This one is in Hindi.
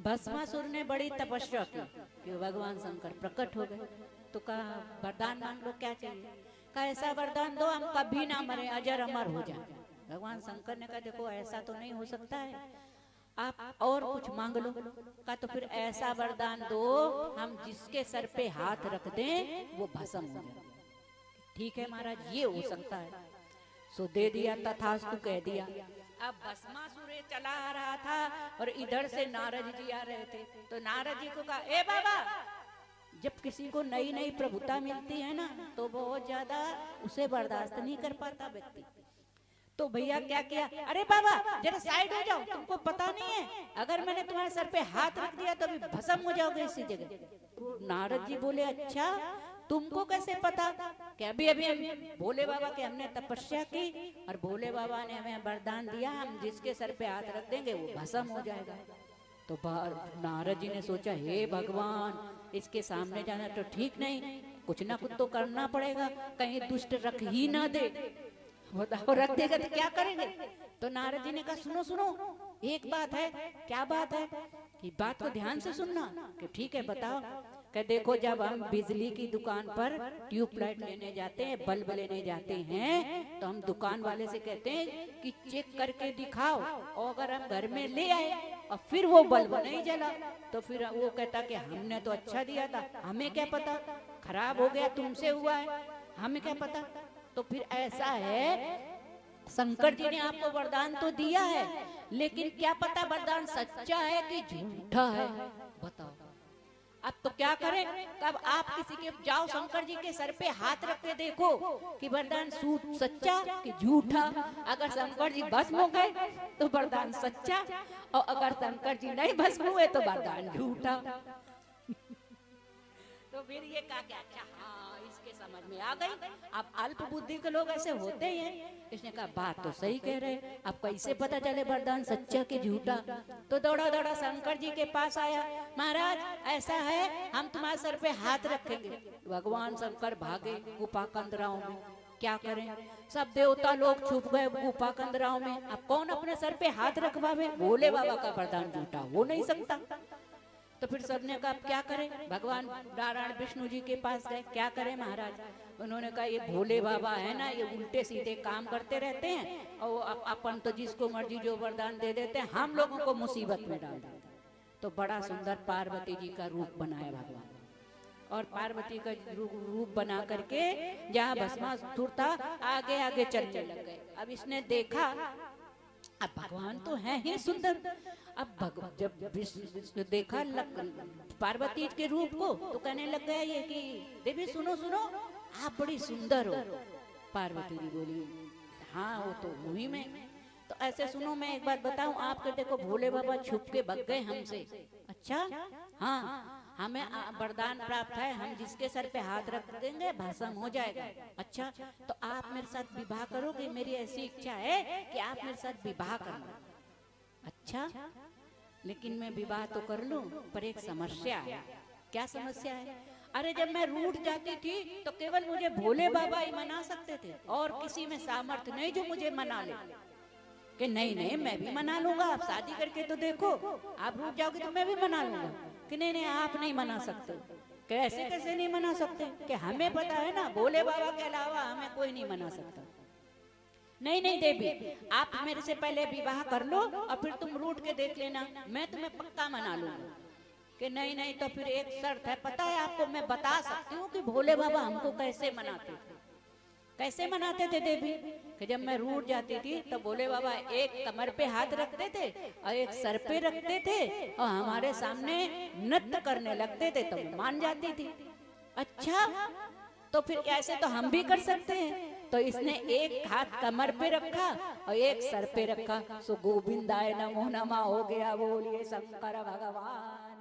भस्मासुर ने बड़ी तपस्या की कि भगवान शंकर प्रकट हो गए, तो कहा वरदान मांग लो, क्या चाहिए? कहा ऐसा वरदान दो हम कभी ना मरे, अजर अमर हो जाए। भगवान शंकर ने कहा देखो ऐसा तो नहीं हो सकता है, आप और कुछ मांग लो। कहा तो फिर ऐसा वरदान दो हम जिसके सर पे हाथ रख दें वो भस्म हो जाए। ठीक है महाराज ये हो सकता है, सो दे दिया, तथास्तु कह दिया। अब भस्मासुर चला आ रहा था और इधर से नारद जी आ रहे थे, तो नारद जी को कहा ए बाबा, जब किसी को नई नई प्रभुता मिलती है ना तो बहुत ज्यादा उसे बर्दाश्त नहीं कर पाता व्यक्ति। तो भैया क्या किया, अरे बाबा जरा साइड हो जाओ, तुमको पता नहीं है अगर मैंने तुम्हारे सर पे हाथ रख दिया तो अभी भस्म हो जाओगे इसी जगह। तो नारद जी बोले अच्छा तुमको कैसे पता? कि अभी अभी हम भोले बाबा के हमने तपस्या की और भोले बाबा ने हमें वरदान दिया, हम जिसके सर पे हाथ रख देंगे वो भस्म हो जाएगा। तो नारद जी ने सोचा हे भगवान, इसके सामने जाना तो ठीक नहीं, कुछ ना कुछ तो करना पड़ेगा, कहीं दुष्ट रख ही ना दे। बताओ रख देगा तो क्या करेंगे? तो नारद जी ने कहा सुनो सुनो एक बात है। क्या बात है? कि बात को ध्यान से सुनना। कि ठीक है बताओ। कि देखो जब हम बिजली की दुकान पर ट्यूबलाइट लेने जाते हैं, बल्ब लेने जाते हैं, तो हम दुकान वाले से कहते हैं कि चेक करके दिखाओ, और अगर हम घर में ले आए और फिर वो बल्ब नहीं जला तो फिर वो कहता कि हमने तो अच्छा दिया था, हमें क्या पता खराब हो गया, तुमसे हुआ है, हमें क्या पता। तो फिर ऐसा है शंकर जी ने आपको वरदान तो दिया है, लेकिन क्या पता वरदान सच्चा है कि झूठा है, बताओ। अब तो क्या करें? कब आप किसी के जाओ शंकर जी के सर पे हाथ रख के देखो कि वरदान सच्चा कि झूठा। अगर शंकर जी भस्म हो गए तो वरदान सच्चा, और अगर शंकर जी नहीं भस्म हुए तो वरदान झूठा। तो फिर ये कहा कि अच्छा हाँ इसके समझ में आ गई। अब अल्प बुद्धि के लोग ऐसे होते ही हैं। इसने कहा बात तो सही कह रहे, अब कैसे पता चले वरदान सच्चा कि झूठा? तो दौड़ा दौड़ा शंकर जी के पास आया, महाराज ऐसा है हम तुम्हारे सर पे हाथ रखेंगे। भगवान शंकर भागे गुफा कंदराओं में, क्या करें सब देवता लोग छुप गए गुफा कंदराओं में। अब कौन अपने सर पे हाथ रखवावे? भोले बाबा का वरदान झूठा हो नहीं सकता। तो फिर सबने कहा क्या करें? भगवान नारायण विष्णु जी के पास गए, क्या करें महाराज? उन्होंने कहा ये भोले बाबा है ना, ये उल्टे सीधे काम करते रहते हैं, और अपन तो जिसको मर्जी जो वरदान दे देते हैं, हम लोगों को मुसीबत में डाल देते। तो बड़ा सुंदर पार्वती जी का रूप बनाया भगवान, और पार्वती का रूप बना करके जहाँ भस्मासुर था आगे आगे चलने लग गए। अब इसने देखा अब भगवान तो है ही सुंदर। अब जब देखा पार्वती के रूप को तो कहने लग गया ये कि देवी सुनो सुनो आप बड़ी सुंदर हो। पार्वती जी बोली हाँ वो तो हुई मैं। तो ऐसे सुनो मैं एक बात बताऊं, आपके देखो भोले बाबा छुप के भग गए हमसे। अच्छा हाँ हमें वरदान प्राप्त है, हम जिसके सर पे हाथ रख देंगे भस्म हो जाएगा। अच्छा तो आप मेरे साथ विवाह करोगे? मेरी ऐसी इच्छा है कि आप मेरे साथ विवाह करना। अच्छा लेकिन मैं विवाह तो कर लूं पर एक समस्या है। क्या समस्या है? अरे जब मैं रूठ जाती थी तो केवल मुझे भोले बाबा ही मना सकते थे, और किसी में सामर्थ्य नहीं जो मुझे मना ले। कि नहीं नहीं मैं भी मना लूंगा, आप शादी करके तो देखो, आप रूठ जाओगे तो मैं भी मना लूंगा। कि नहीं नहीं आप नहीं मना सकते। कैसे कैसे नहीं मना सकते? कि हमें पता है ना भोले बाबा के अलावा हमें कोई नहीं मना सकता। नहीं नहीं देवी आप मेरे से पहले विवाह कर लो और फिर तुम रूठ के देख लेना, मैं तुम्हें पक्का मना लूंगा। कि नहीं नहीं तो फिर एक शर्त है, पता है आपको? मैं बता सकती हूँ कि भोले बाबा हमको कैसे मनाते थे। कैसे मनाते थे देवी? कि जब मैं रूठ जाती थी तो भोले बाबा एक कमर पे हाथ रखते थे और एक सर पे रखते थे और हमारे सामने नृत्य करने लगते थे तो मान जाती थी। अच्छा तो फिर ऐसे तो हम भी कर सकते हैं। तो इसने एक हाथ कमर पे रखा और एक सर पे रखा, सो गोविंदाय नमो नमः हो गया। बोलिए शंकर भगवान।